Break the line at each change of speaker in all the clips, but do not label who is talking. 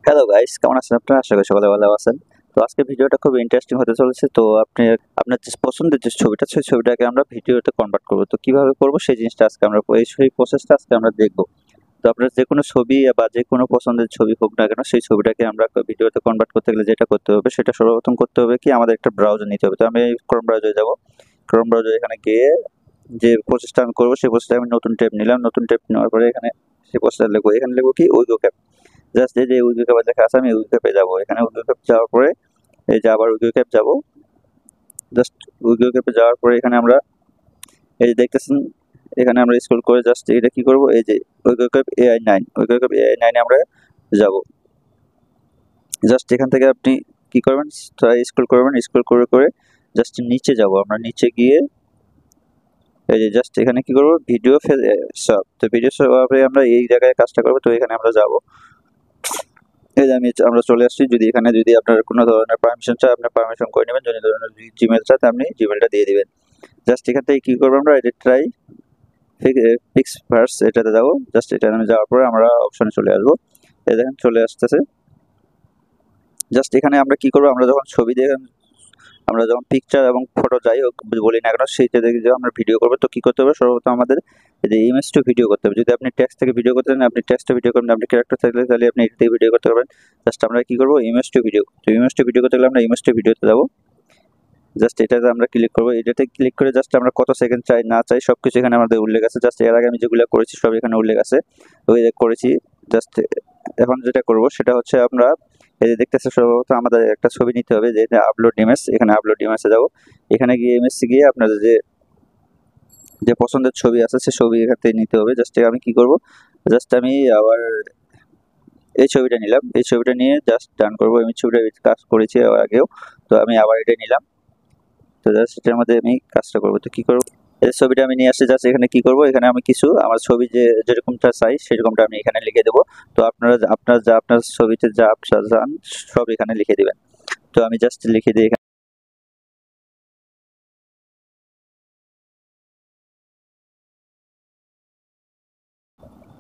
Hello guys, কেমন আছেন আপনারা? আশা করি সকলে ভালো আছেন। তো আজকে ভিডিওটা খুব ইন্টারেস্টিং হতে চলেছে। তো আপনার যে পছন্দের যে ছবিটা, সেই ছবিটাকে আমরা ভিডিওতে কনভার্ট করব। তো কিভাবে করব সেই জিনিসটা আজকে আমরা সেই প্রসেসটা আজকে আমরা দেখব। তো আপনার যেকোনো ছবি বা যেকোনো পছন্দের ছবি হোক না কেন, সেই ছবিটাকে আমরা ভিডিওতে কনভার্ট করতে গেলে যেটা করতে হবে, সেটা সর্বপ্রথম করতে হবে কি, আমাদের একটা ব্রাউজার নিতে হবে। তো আমি ক্রোম ব্রাউজারে যাব। ক্রোম ব্রাউজারে এখানে গিয়ে যে প্রসেসটা আমি করব, সেই প্রসেসটা আমি নতুন ট্যাব নিলাম। নতুন ট্যাব নেওয়ার পরে এখানে সেই প্রসেসটা লিখবো। এখানে লিখবো কি, উইগো ক্যাপ। জাস্ট এই যে উইগো ক্যাপ লেখা আছে, আমি উইগো ক্যাপে যাবো। এখানে উইগো ক্যাপ যাওয়ার পরে এই যে আবার উইগো ক্যাপ যাবো। জাস্ট উইগো ক্যাপে যাওয়ার পরে এখানে আমরা এই যে দেখতেছেন, এখানে আমরা স্ক্রল করে জাস্ট এটা কি করব, এই যে Wego cap AI9, Wego cap AI9 এ আমরা যাব। জাস্ট এখান থেকে আপনি কি করবেন, স্ক্রল করবেন। স্ক্রল করে করে জাস্ট নিচে যাব। আমরা নিচে গিয়ে এই যে জাস্ট এখানে কি করব, ভিডিও সব। তো ভিডিও সব আমরা এই জায়গায় কাজটা করব। তো এখানে আমরা যাব। এই যে আমরা চলে আসছি। যদি আপনার কোনো ধরনের পারমিশন চাই, আপনি পারমিশন করে নেবেন। যদি ধরনের জিমেল চান, আপনি জিমেলটা দিয়ে দিবেন। জাস্ট এখান থেকে কি করবো, আমরা এটা ট্রাই ফিক্স ভার্স এটাতে যাবো। জাস্ট এটা আমি যাওয়ার পরে আমরা অপশনে চলে আসবো। এই দেখেন চলে আসতেছে। জাস্ট এখানে আমরা কি করবো, আমরা যখন ছবি দিয়ে, আমরা যখন পিকচার এবং ফটো যাই হোক বলি না কেন, সেইটা দেখে যে আমরা ভিডিও করবো। তো কি করতে হবে, সর্বপ্রথম আমাদের এই যে ইমেজ টু ভিডিও করতে হবে। যদি আপনি টেক্সট থেকে ভিডিও করতে চান, আপনি টেক্সটে ভিডিও করবেন। আপনি ক্যারেক্টার থাকলে তাহলে আপনি এটা থেকে ভিডিও করতে পারবেন। জাস্ট আমরা কি করবো, ইমেজ টু ভিডিও। তো ইমেজ টু ভিডিও করতে গেলে আমরা ইমেজ টু ভিডিওতে যাবো। জাস্ট এটাতে আমরা ক্লিক করবো। এটাতে ক্লিক করে জাস্ট আমরা কত সেকেন্ড চাই না চাই সবকিছু এখানে আমাদের উল্লেখ আছে। জাস্ট এর আগে আমি যেগুলো করেছি সব এখানে উল্লেখ আছে, ওই যে করেছি। জাস্ট এখন যেটা করব সেটা হচ্ছে, আমরা এই যে দেখতেছে, সর্বপ্রথম আমাদের একটা ছবি নিতে হবে। যে আপলোড ইমেজ, এখানে আপলোড ইমেজে যাবো। এখানে গিয়ে ইমেজে গিয়ে আপনাদের যে যে পছন্দের ছবি আছে সে ছবি এখান থেকে নিতে হবে। জাস্ট আমি কি করব, জাস্ট আমি আবার এই ছবিটা নিলাম। এই ছবিটা নিয়ে জাস্ট ডান করবো। আমি ছবিটা কাজ করেছি আগেও, তো আমি আবার এটা নিলাম। তো জাস্ট এটার মধ্যে আমি কাজটা করবো। তো কি করবো, এই ছবিটা আমি নিয়ে আসছি। জাস্ট এখানে কি করবো, এখানে আমি কিছু আমার ছবি যেরকমটা চাই সেরকমটা আমি এখানে লিখে দেবো। তো আপনার ছবিতে যা আপনার চান সব এখানে লিখে দিবেন। তো আমি জাস্ট লিখে দিই এখানে।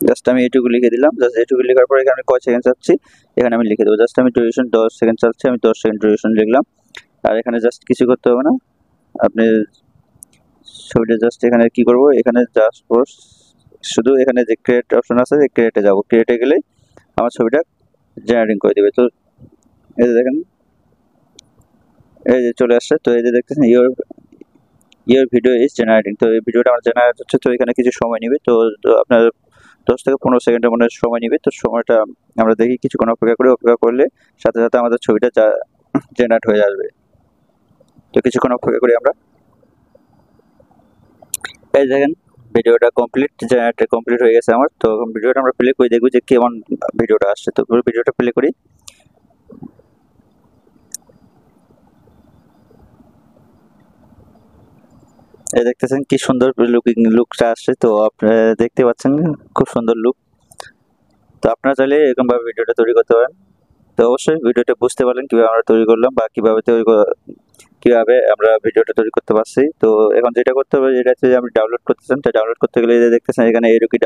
জাস্ট আমি এটুকু লিখে দিলাম। জাস্ট এটুকু লেখার পরে এখানে কয় সেকেন্ড চাচ্ছি এখানে আমি লিখে দেবো। জাস্ট আমি ডিউরেশন 10 সেকেন্ড চাচ্ছি, আমি 10 সেকেন্ড ডিউরেশন লিখলাম। আর এখানে জাস্ট কিছু করতে হবে না। আপনি ছবিটা জাস্ট এখানে কি করব, এখানে জাস্ট শুধু এখানে যে ক্রিয়েট অপশন আছে, এই ক্রিয়েটে যাব। ক্রিয়েটে গেলে আমার ছবিটা জেনারেটিং করে দিবে। তো এই যে দেখেন, এই যে চলে আসছে। তো এই যে দেখতেছেন, ইয়োর ভিডিও ইজ জেনারেটিং। তো এই ভিডিওটা আমার জেনারেট হচ্ছে। তো এখানে কিছু সময় নেবে। তো আপনার 10 থেকে 15 সেকেন্ডের মনে সময় নেবে। তো সময়টা আমরা দেখি, কিছুক্ষণ অপেক্ষা করে, অপেক্ষা করলে সাথে সাথে আমাদের ছবিটা জেনারেট হয়ে আসবে। তো কিছুক্ষণ অপেক্ষা করি আমরা। এই দেখেন, ভিডিওটা কমপ্লিট হয়ে গেছে আমার। তো ভিডিওটা আমরা প্লে করে দেখবো যে কেমন ভিডিওটা আসছে। তো ভিডিওটা প্লে করি। এই দেখতেছেন কি সুন্দর লুকটা আসছে। তো আপনারা দেখতে পাচ্ছেন, খুব সুন্দর লুক। তো আপনারা চাইলে এরকম ভাবে ভিডিওটা তৈরি করতে পারেন। তো অবশ্যই ভিডিওটা বুঝতে পারলেন কিভাবে আমরা তৈরি করলাম বা কিভাবে আমরা ভিডিওটা তৈরি করতে পারছি। তো এখন যেটা করতে হবে, যেটা হচ্ছে আপনি ডাউনলোড করতে চান। তো ডাউনলোড করতে গেলে যে দেখতেছেন এখানে এরকম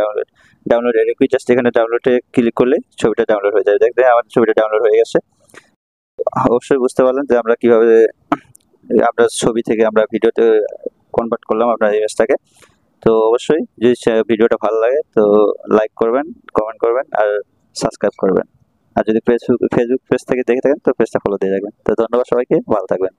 ডাউনলোড এরকম, জাস্ট এখানে ডাউনলোডে ক্লিক করলে ছবিটা ডাউনলোড হয়ে যাবে। দেখবেন আমার ছবিটা ডাউনলোড হয়ে গেছে। অবশ্যই বুঝতে পারলেন যে আমরা কিভাবে আপনার ছবি থেকে আমরা ভিডিওতে কনভার্ট করলাম আপনার ইমেজটাকে। তো অবশ্যই যদি ভিডিওটা ভালো লাগে তো লাইক করবেন, কমেন্ট করবেন আর সাবস্ক্রাইব করবেন। আর যদি ফেসবুক পেজ থেকে দেখে থাকেন তো পেজটা ফলো দিয়ে রাখবেন। তো ধন্যবাদ সবাইকে, ভালো থাকবেন।